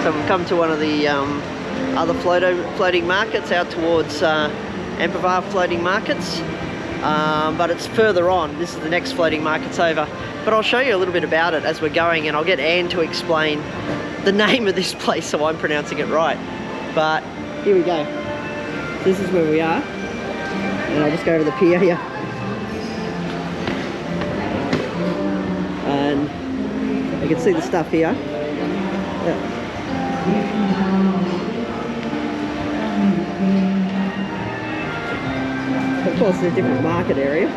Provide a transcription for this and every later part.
So we've come to one of the other floating markets out towards Amphoe floating markets, but it's further on. This is the next floating market's over. But I'll show you a little bit about it as we're going, and I'll get Anne to explain the name of this place so I'm pronouncing it right. But here we go. This is where we are, and I'll just go to the pier here. And you can see the stuff here. Yeah. Of course, it's a different market area.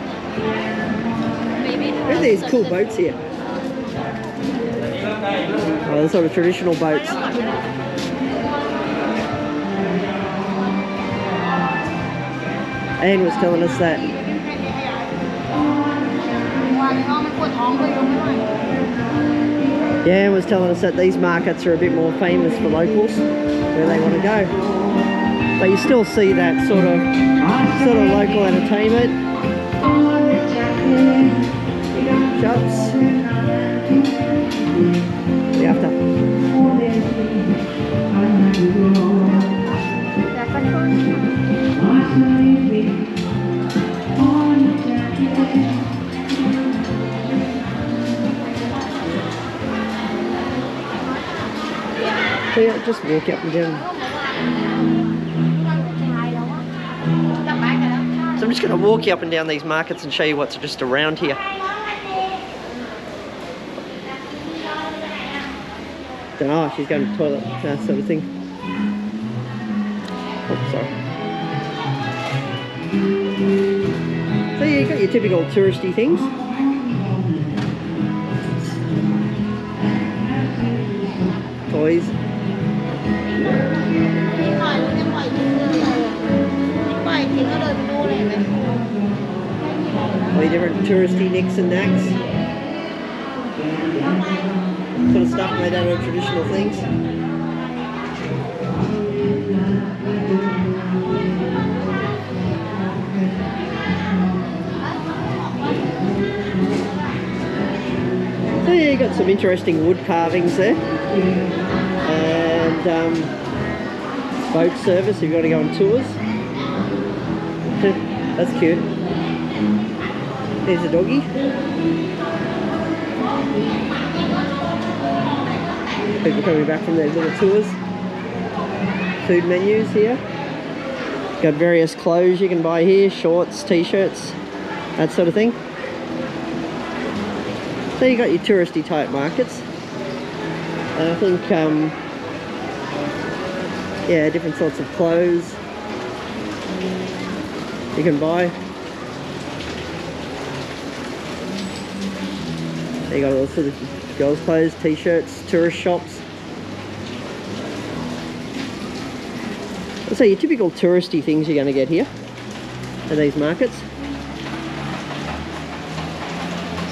Look at these cool boats here. Oh, the sort of traditional boats. Anne was telling us that Anne was telling us that these markets are a bit more famous for locals, where they want to go. But you still see that sort of local entertainment. Shops. The after. So yeah, just walk up and down. So I'm just going to walk you up and down these markets and show you what's just around here. Don't know, she's going to the toilet, that sort of thing. Oh, sorry. So yeah, you've got your typical touristy things. Toys. All your different touristy nicks and knacks. Sort of stuff made out of traditional things. So yeah, you got some interesting wood carvings there. And boat service if you want to go on tours. That's cute. There's a doggy. People coming back from their little tours. Food menus here. Got various clothes you can buy here, shorts, t-shirts, that sort of thing. So you got your touristy type markets. And I think, yeah, different sorts of clothes you can buy. You got all sorts of girls' clothes, t-shirts, tourist shops. So your typical touristy things you're going to get here at these markets.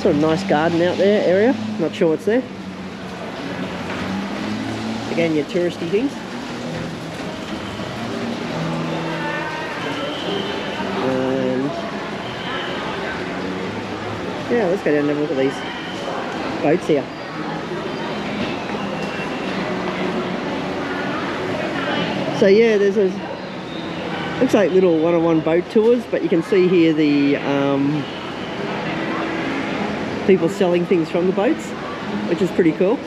Sort of nice garden out there area. Not sure what's there. Again, your touristy things. And yeah, let's go down and have a look at these boats here. So yeah, there's a looks like little one-on-one boat tours, but you can see here the people selling things from the boats, which is pretty cool.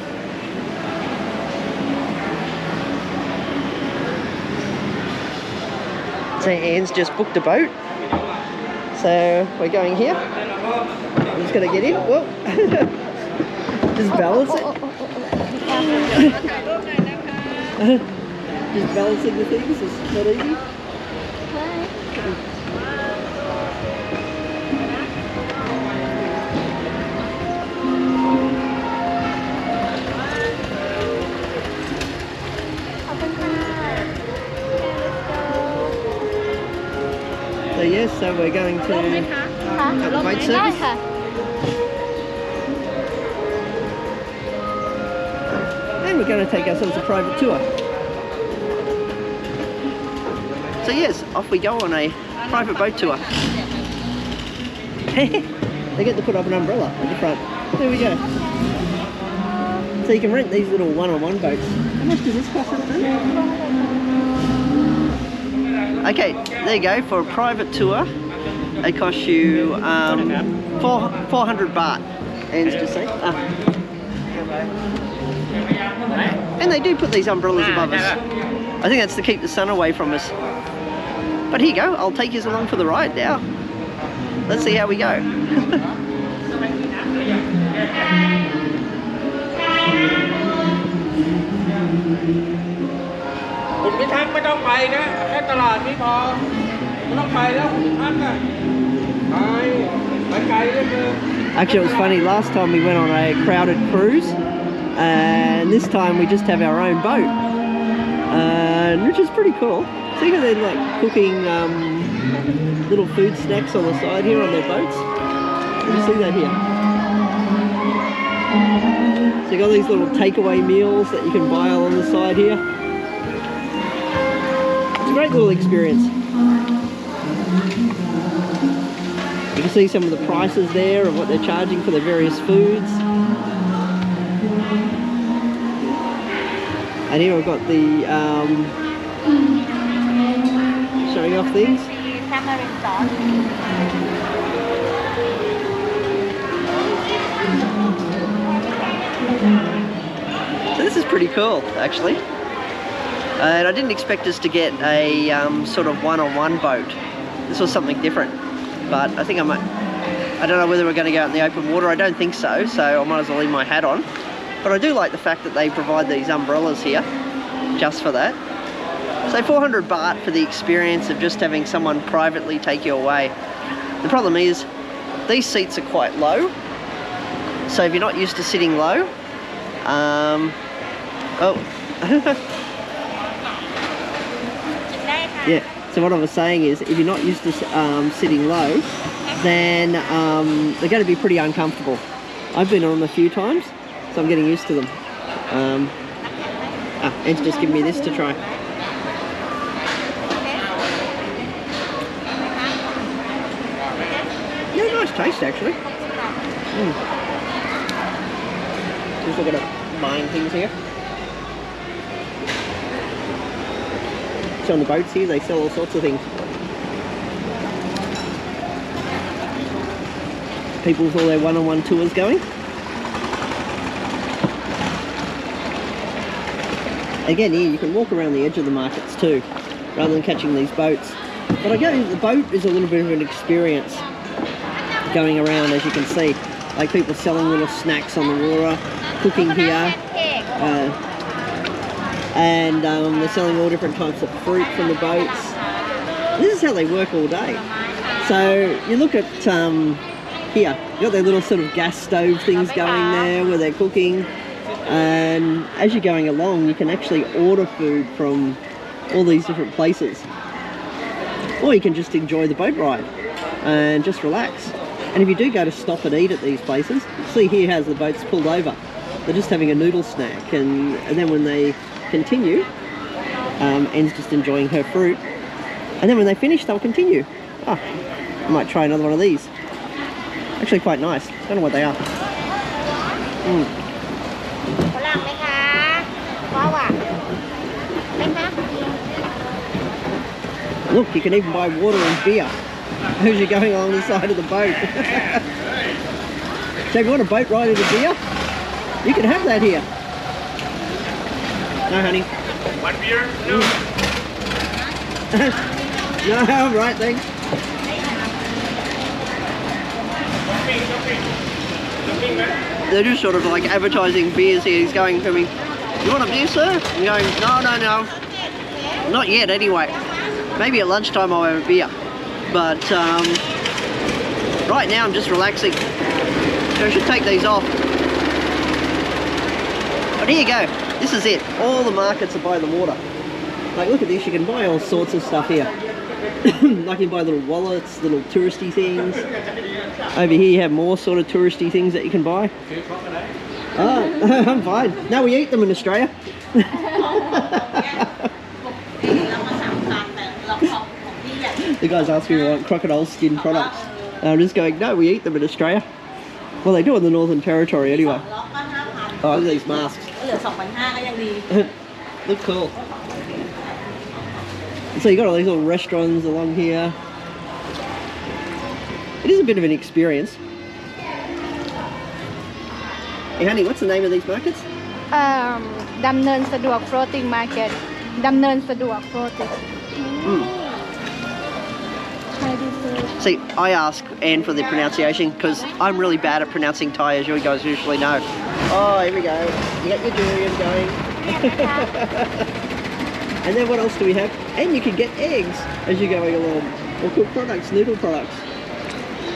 So Anne's just booked a boat, so we're going here. I'm just gonna get in. Whoa. Just balance it. Just balancing the things is not easy. So yes, so we're going to the boat service. And we're going to take ourselves a private tour. So yes, off we go on a private boat tour. They get to put up an umbrella at the front. There we go. So you can rent these little one-on-one boats. How much does this cost? Okay, there you go. For a private tour, it costs you 400 baht. And just say, and they do put these umbrellas above us. I think that's to keep the sun away from us. But here you go. I'll take you along for the ride now. Let's see how we go. คุณพิทักษ์ไม่ต้องไปนะแค่ตลาดนี้พอไม่ต้องไปแล้วคุณพิทักษ์อ่ะไปไกลเหลือเกิน Actually, it was funny. Last time we went on a crowded cruise, and this time we just have our own boat, which is pretty cool. See how they're like cooking little food snacks on the side here on their boats. Can you see that here? So you got these little takeaway meals that you can buy along the side here. It's a great little experience. You can see some of the prices there of what they're charging for the various foods. And here we've got the showing off things. So this is pretty cool, actually. And I didn't expect us to get a sort of one-on-one boat. This was something different. But I think I might, I don't know whether we're going to go out in the open water. I don't think so, so I might as well leave my hat on. But I do like the fact that they provide these umbrellas here, just for that. So 400 baht for the experience of just having someone privately take you away. The problem is, these seats are quite low. So if you're not used to sitting low, yeah. So what I was saying is, if you're not used to sitting low, then they're going to be pretty uncomfortable. I've been on them a few times, so I'm getting used to them. Ed's just giving me this to try. Yeah, nice taste actually. Just look at buying things here. On the boats here, they sell all sorts of things. People with all their one-on-one tours going. Again, here you can walk around the edge of the markets too, rather than catching these boats. But I guess the boat is a little bit of an experience going around, as you can see. Like people selling little snacks on the water, cooking here. And they're selling all different types of fruit from the boats. This is how they work all day. So you look at here, you've got their little sort of gas stove things going there where they're cooking, and as you're going along you can actually order food from all these different places, or you can just enjoy the boat ride and just relax. And if you do go to stop and eat at these places, see here has the boats pulled over. They're just having a noodle snack, and then when they continue, En's just enjoying her fruit, and then when they finish they'll continue. I might try another one of these. Actually quite nice. Don't know what they are. Look, you can even buy water and beer as you're going along the side of the boat. So if you want a boat ride and a beer, you can have that here. No, honey. One beer? No. No, I'm right, thanks. They're just sort of like advertising beers here. He's going to me, "You want a beer, sir?" I'm going, no. Not yet, anyway. Maybe at lunchtime I'll have a beer. But right now I'm just relaxing. So I should take these off. But here you go. This is it. All the markets are by the water. Like, look at this. You can buy all sorts of stuff here. Like, you can buy little wallets, little touristy things. Over here you have more sort of touristy things that you can buy. Oh, I'm fine. No, we eat them in Australia. The guy's asking me about crocodile skin products. And I'm just going, no, we eat them in Australia. Well, they do in the Northern Territory anyway. Oh, look at these masks. Look cool. So you got all these little restaurants along here. It is a bit of an experience. Hey honey, what's the name of these markets? Damnoen Saduak floating market. Damnoen Saduak floating. See, I ask Anne for the pronunciation because I'm really bad at pronouncing Thai, as you guys usually know. Oh, here we go. You got your durian going. And then what else do we have? And you can get eggs as you're going along. Or cooked products, noodle products.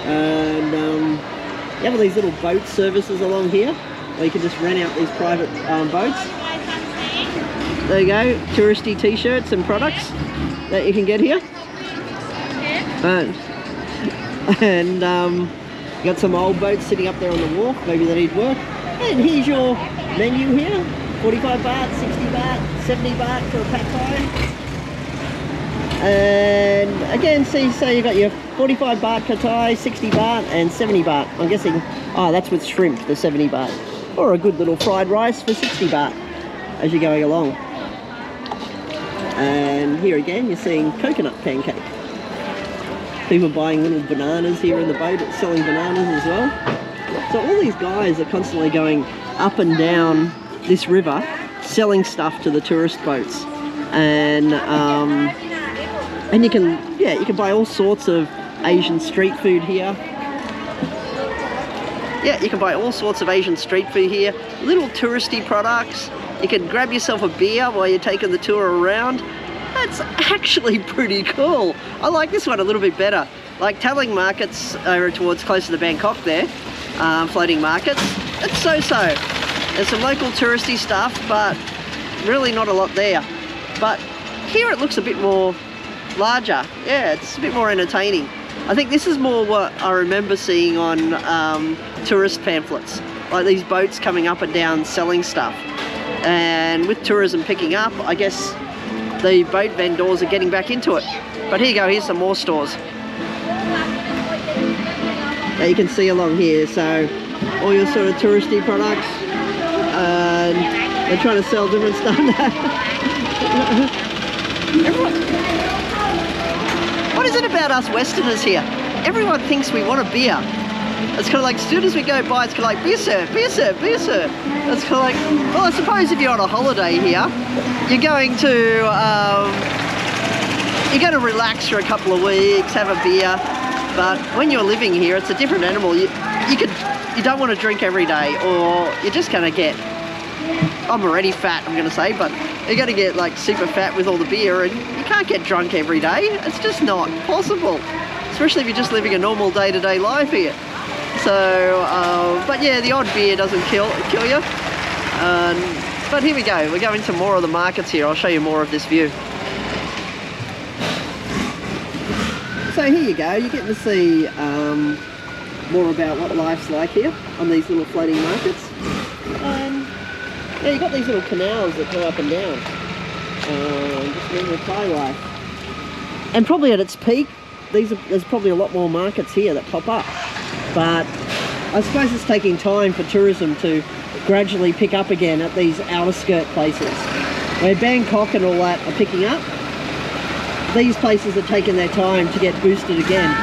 And you have all these little boat services along here where you can just rent out these private boats. There you go, touristy t-shirts and products that you can get here. And you got some old boats sitting up there on the wharf, maybe they need work. And here's your menu here, 45 baht, 60 baht, 70 baht for a pad thai. And again, see, so you got your 45 baht pad thai, 60 baht and 70 baht. I'm guessing, oh, that's with shrimp, the 70 baht. Or a good little fried rice for 60 baht as you're going along. And here again, you're seeing coconut pancake. People buying little bananas here in the boat, selling bananas as well. So all these guys are constantly going up and down this river, selling stuff to the tourist boats. And you can buy all sorts of Asian street food here. Yeah, you can buy all sorts of Asian street food here. Little touristy products. You can grab yourself a beer while you're taking the tour around. That's actually pretty cool. I like this one a little bit better. Like Thailand markets over towards closer to Bangkok there, floating markets. It's so-so. There's some local touristy stuff, but really not a lot there. But here it looks a bit more larger. Yeah, it's a bit more entertaining. I think this is more what I remember seeing on tourist pamphlets, like these boats coming up and down selling stuff. And with tourism picking up, I guess the boat vendors are getting back into it. But here you go, here's some more stores. Now you can see along here, so all your sort of touristy products, and they're trying to sell different stuff now. What is it about us Westerners here? Everyone thinks we want a beer. It's kind of like, as soon as we go by, it's kind of like, beer sir, beer sir, beer sir. It's kind of like, well, I suppose if you're on a holiday here, you're going to relax for a couple of weeks, have a beer. But when you're living here, it's a different animal. You don't want to drink every day, or you're just going to get, I'm already fat, I'm going to say, but you're going to get like super fat with all the beer, and you can't get drunk every day. It's just not possible, especially if you're just living a normal day-to-day life here. So, but yeah, the odd beer doesn't kill you. But here we go. We're going to more of the markets here. I'll show you more of this view. So here you go. You're getting to see more about what life's like here on these little floating markets. And yeah, you've got these little canals that go up and down. Just normal Thai life. And probably at its peak, there's probably a lot more markets here that pop up. But I suppose it's taking time for tourism to gradually pick up again at these outer skirt places. Where Bangkok and all that are picking up, these places are taking their time to get boosted again.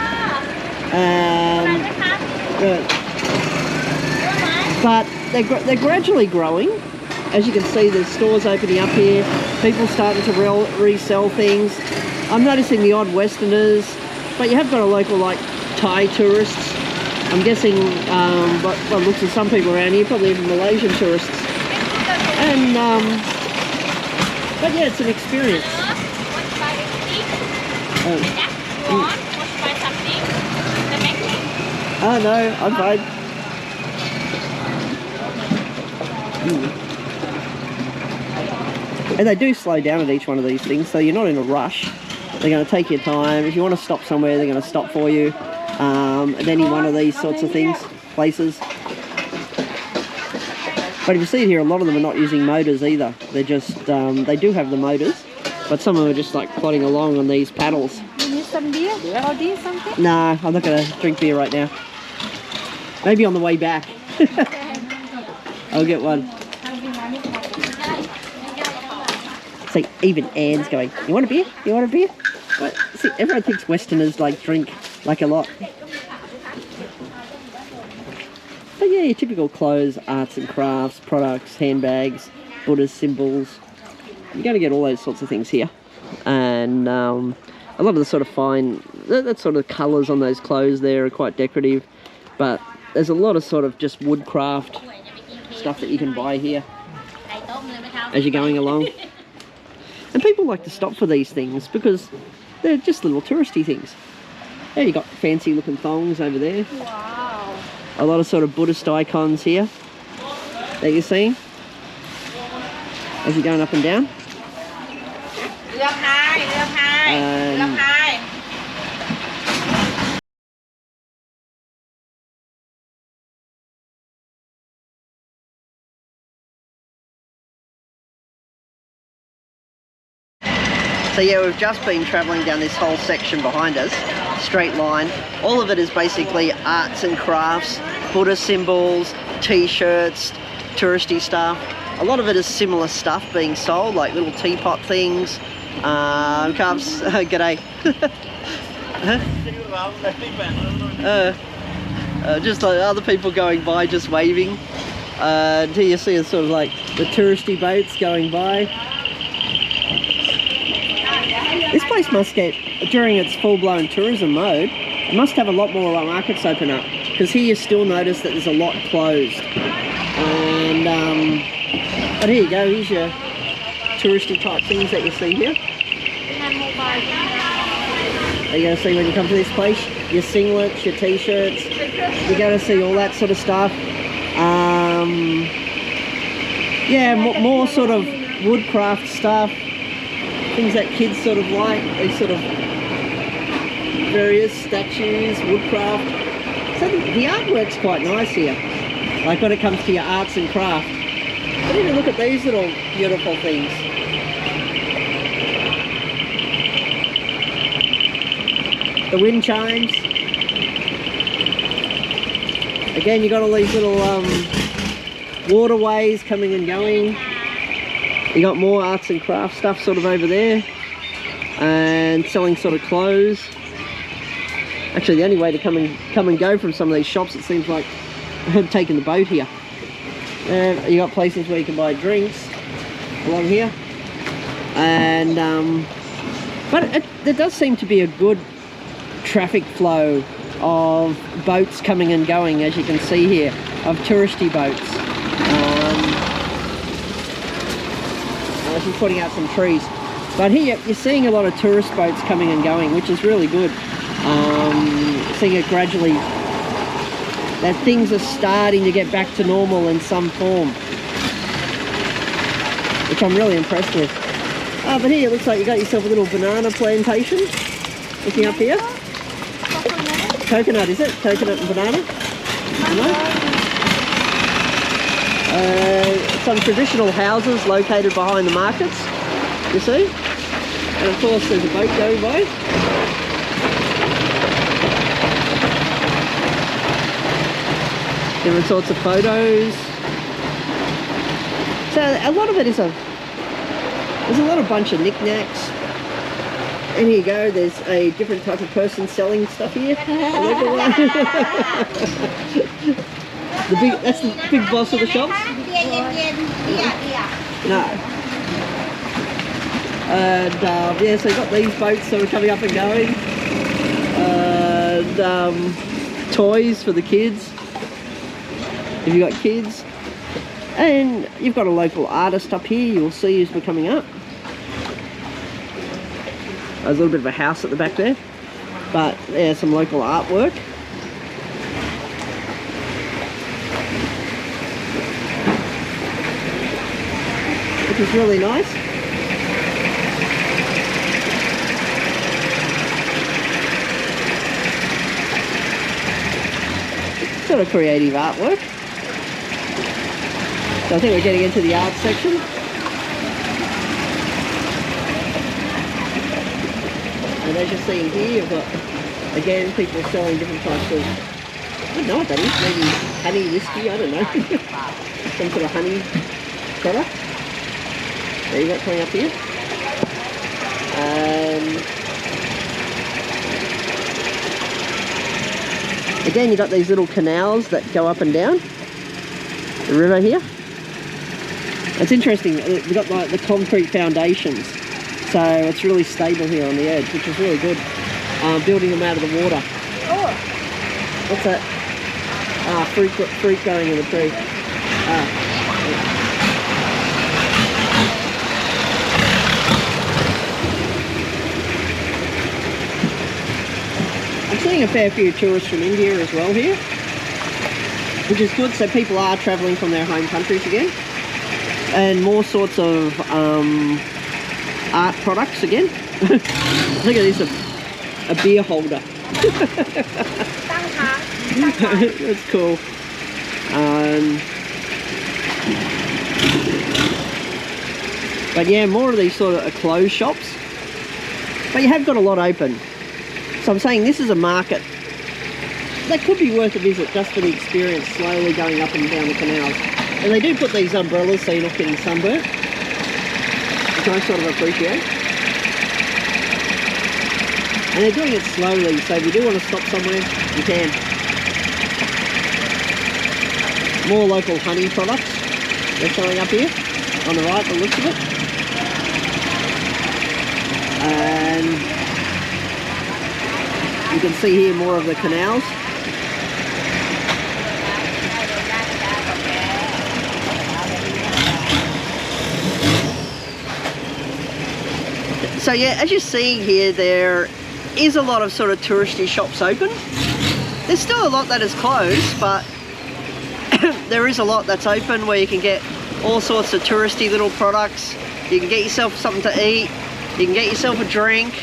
But they're gradually growing. As you can see, there's stores opening up here, people starting to resell things. I'm noticing the odd Westerners, but you have got a local like Thai tourists. I'm guessing, but looks at some people around here, probably even Malaysian tourists. And, but yeah, it's an experience. Oh no, I'm fine. And they do slow down at each one of these things, so you're not in a rush. They're going to take your time. If you want to stop somewhere, they're going to stop for you. At any one of these sorts of places. But if you see it here, a lot of them are not using motors either. They're just, they do have the motors, but some of them are just like plodding along on these paddles. You need some beer? Or do something? No, I'm not going to drink beer right now. Maybe on the way back. I'll get one. See, even Anne's going, you want a beer? You want a beer? But, see, everyone thinks Westerners like drink like a lot. But yeah, your typical clothes, arts and crafts, products, handbags, Buddhist symbols. You're going to get all those sorts of things here. And a lot of the sort of fine, that sort of colours on those clothes there are quite decorative. But there's a lot of sort of just woodcraft stuff that you can buy here as you're going along. And people like to stop for these things because they're just little touristy things. There you got fancy looking thongs over there. Wow. A lot of sort of Buddhist icons here that you're seeing as you're going up and down. So yeah, we've just been travelling down this whole section behind us, straight line. All of it is basically arts and crafts, Buddhist symbols, t-shirts, touristy stuff. A lot of it is similar stuff being sold, like little teapot things, cups. G'day. Just like other people going by, just waving. Here you see sort of like the touristy boats going by. This place must get, during its full-blown tourism mode, it must have a lot more markets open up, because here you still notice that there's a lot closed. And but here you go, here's your touristy type things that you see here. You're going to see when you come to this place, your singlets, your t-shirts, you're going to see all that sort of stuff. Yeah, more sort of woodcraft stuff. Things that kids sort of like, these sort of various statues, woodcraft. So the artwork's quite nice here, like when it comes to your arts and craft. But even look at these little beautiful things. The wind chimes. Again, you got all these little waterways coming and going. You got more arts and crafts stuff sort of over there, and selling sort of clothes. Actually, the only way to come and go from some of these shops, it seems like, taking the boat here. And you got places where you can buy drinks along here, and but there does seem to be a good traffic flow of boats coming and going, as you can see here, of touristy boats. She's putting out some trees, but here you're seeing a lot of tourist boats coming and going, which is really good. Seeing it gradually, that things are starting to get back to normal in some form, which I'm really impressed with. But here it looks like you got yourself a little banana plantation. Looking up here, coconut, is it? Coconut and banana. Some traditional houses located behind the markets, you see, and of course there's a boat going by. Different sorts of photos. So a lot of it is there's a lot of bunch of knickknacks. And here you go, there's a different type of person selling stuff here. That's the big boss of the shops? No. And yeah, so you've got these boats that are coming up and going. And toys for the kids, if you've got kids. And you've got a local artist up here, you'll see as we're coming up. There's a little bit of a house at the back there. But there's some local artwork. Which is really nice. Sort of creative artwork. So I think we're getting into the art section. And as you're seeing here, you've got, again, people selling different types of, I don't know what that is, maybe honey whiskey, I don't know. Some sort of honey product. There you got coming up here. And again, you got these little canals that go up and down the river here. It's interesting, we've got like the concrete foundations, so it's really stable here on the edge, which is really good. Building them out of the water. Oh. What's that? Fruit growing in the tree. I'm seeing a fair few tourists from India as well here, which is good. So people are travelling from their home countries again, and more sorts of art products again. Look at this, a beer holder. That's cool. But yeah, more of these sort of clothes shops, but you have got a lot open. So I'm saying this is a market that could be worth a visit just for the experience, slowly going up and down the canals. And they do put these umbrellas so you're not getting sunburnt, which I sort of appreciate. And they're doing it slowly, so if you do want to stop somewhere, you can. More local honey products they're selling up here on the right, the looks of it. And you can see here more of the canals. So yeah, as you're seeing here, there is a lot of sort of touristy shops open. There's still a lot that is closed, but there is a lot that's open where you can get all sorts of touristy little products. You can get yourself something to eat, you can get yourself a drink,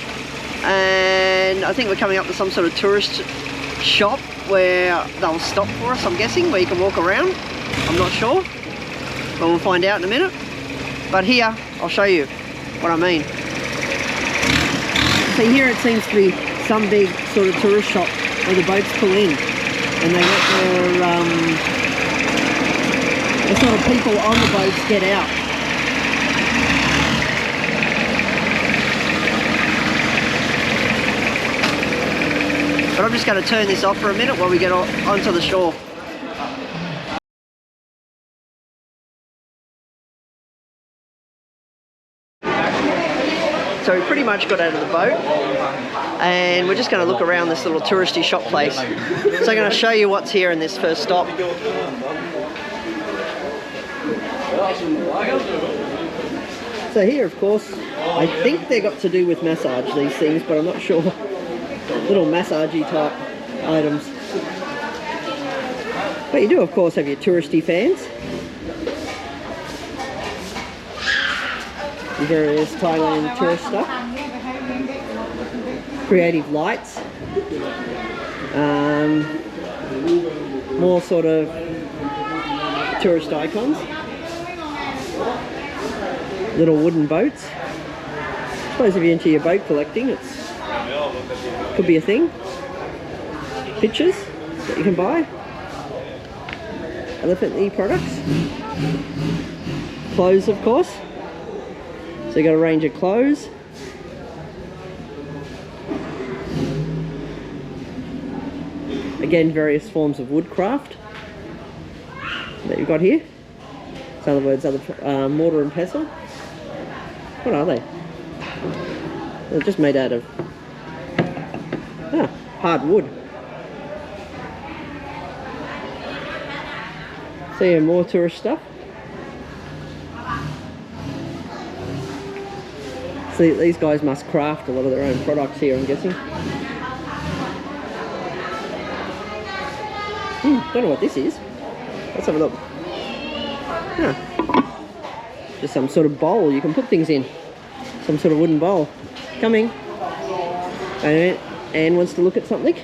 and I think we're coming up to some sort of tourist shop where they'll stop for us, I'm guessing, where you can walk around. I'm not sure, but we'll find out in a minute. But here, I'll show you what I mean. So here it seems to be some big sort of tourist shop where the boats pull in and they let the sort of people on the boats get out. But I'm just going to turn this off for a minute while we get onto the shore. So we pretty much got out of the boat and we're just going to look around this little touristy shop place. So I'm going to show you what's here in this first stop. So here, of course, I think they got to do with massage, these things, but I'm not sure. Little massagey type items. But you do, of course, have your touristy fans. Your various Thailand tourist stuff. Creative lights. More sort of tourist icons. Little wooden boats. I suppose if you're into your boat collecting, could be a thing. Pictures that you can buy. Elephant-y products. Clothes, of course. So you got a range of clothes. Again, various forms of woodcraft that you've got here. So in other words, mortar and pestle. What are they? They're just made out of hard wood. So yeah, more tourist stuff. So these guys must craft a lot of their own products here, I'm guessing. Don't know what this is. Let's have a look. Just some sort of bowl you can put things in. Some sort of wooden bowl. Coming. And Anne wants to look at something. So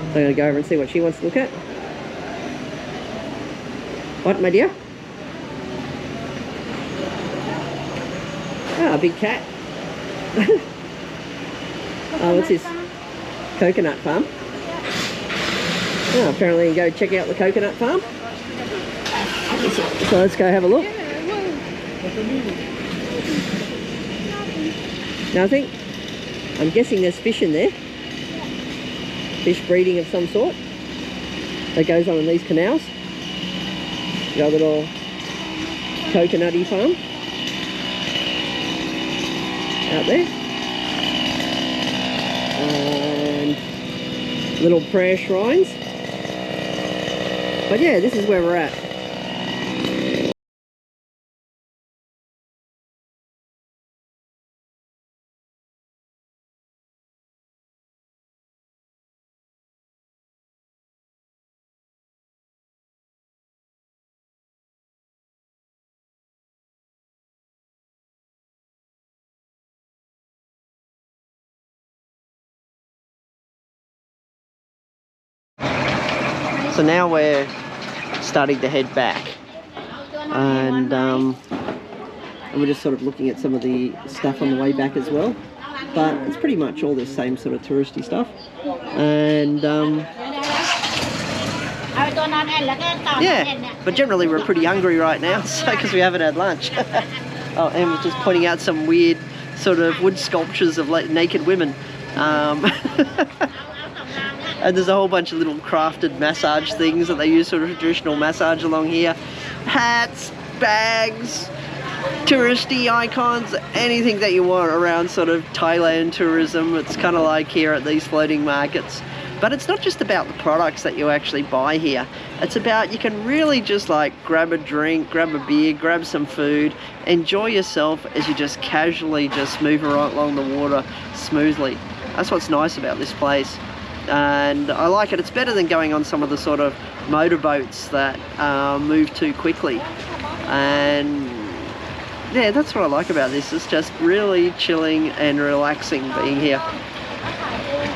I'm going to go over and see what she wants to look at. What, my dear? Ah, a big cat. Oh, what's this? Coconut farm. Oh, apparently you go check out the coconut farm. So let's go have a look. Nothing? I'm guessing there's fish in there. Fish breeding of some sort that goes on in these canals. Got a little coconutty farm out there. And little prayer shrines. But yeah, this is where we're at. So now we're starting to head back, and we're just sort of looking at some of the stuff on the way back as well, but it's pretty much all the same sort of touristy stuff. And yeah, but generally we're pretty hungry right now, so because we haven't had lunch. Oh, and we're just pointing out some weird sort of wood sculptures of naked women. And there's a whole bunch of little crafted massage things that they use for traditional massage along here. Hats, bags, touristy icons, anything that you want around sort of Thailand tourism. It's kind of like here at these floating markets. But it's not just about the products that you actually buy here. It's about, you can really just like grab a drink, grab a beer, grab some food, enjoy yourself as you just casually just move along the water smoothly. That's what's nice about this place. And I like it. It's better than going on some of the sort of motorboats that move too quickly. And yeah, that's what I like about this. It's just really chilling and relaxing being here.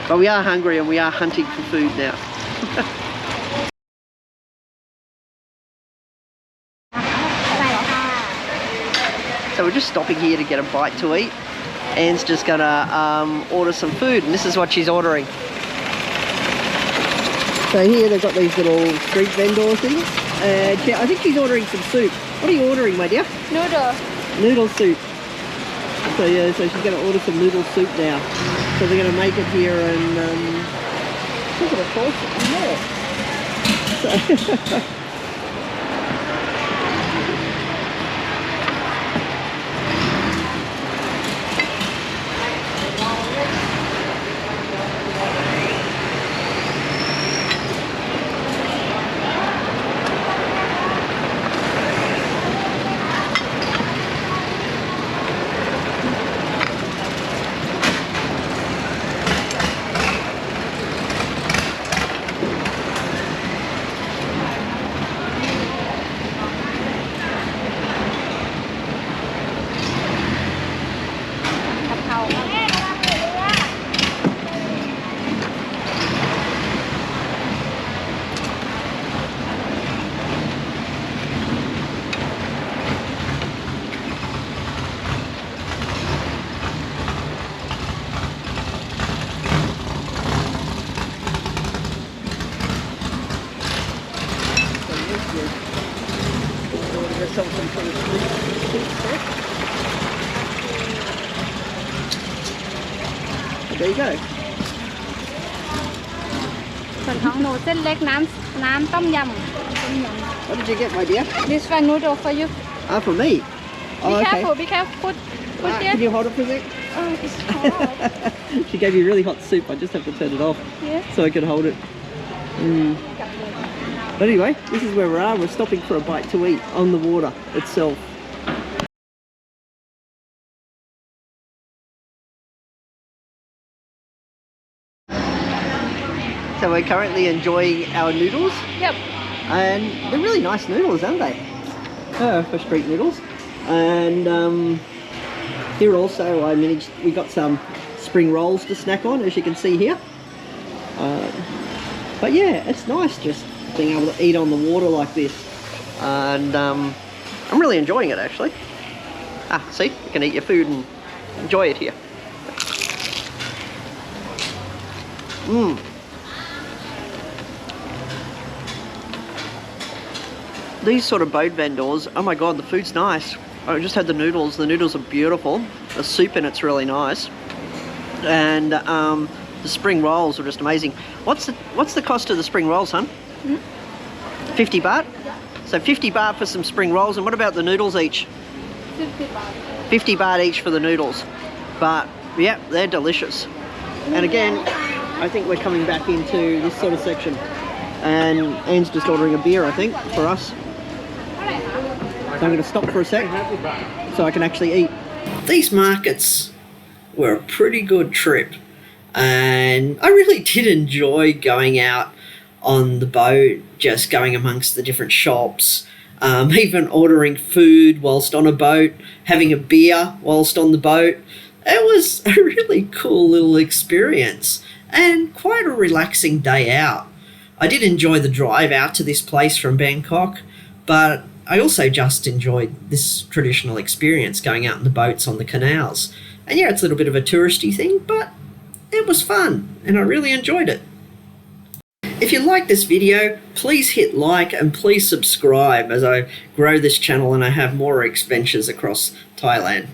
But we are hungry and we are hunting for food now. So we're just stopping here to get a bite to eat. Anne's just gonna order some food, and this is what she's ordering. So here they've got these little street vendor things. I think she's ordering some soup. What are you ordering, my dear? Noodle. Noodle soup. So yeah, so she's going to order some noodle soup now. So they're going to make it here and look at the course. Yeah. So there you go. ส่วนของหนูเส้นเล็กน้ำต้มยำ What did you get, my dear? This one noodle for you. Ah, for me? Oh, Be okay. careful, be careful. Put here. Can you hold it for a sec? Oh, it's hot. She gave me really hot soup. I just have to turn it off so I can hold it. But anyway, this is where we are. We're stopping for a bite to eat on the water itself. So we're currently enjoying our noodles. Yep. And they're really nice noodles, aren't they? For street noodles. And here also we got some spring rolls to snack on, as you can see here. But yeah, it's nice just being able to eat on the water like this. And I'm really enjoying it, actually. See, you can eat your food and enjoy it here. These sort of boat vendors, oh my god, the food's nice. I just had the noodles. The noodles are beautiful. The soup in it's really nice. And the spring rolls are just amazing. What's the cost of the spring rolls, hon? 50 baht? So 50 baht for some spring rolls. And what about the noodles each? 50 baht. 50 baht each for the noodles. But yeah, they're delicious. And again, I think we're coming back into this sort of section. And Anne's just ordering a beer, I think, for us. So I'm going to stop for a sec so I can actually eat. These markets were a pretty good trip, and I really did enjoy going out on the boat, just going amongst the different shops, even ordering food whilst on a boat, having a beer whilst on the boat. It was a really cool little experience and quite a relaxing day out. I did enjoy the drive out to this place from Bangkok, but I also just enjoyed this traditional experience going out in the boats on the canals. And yeah, it's a little bit of a touristy thing, but it was fun and I really enjoyed it. If you like this video, please hit like and please subscribe as I grow this channel and I have more adventures across Thailand.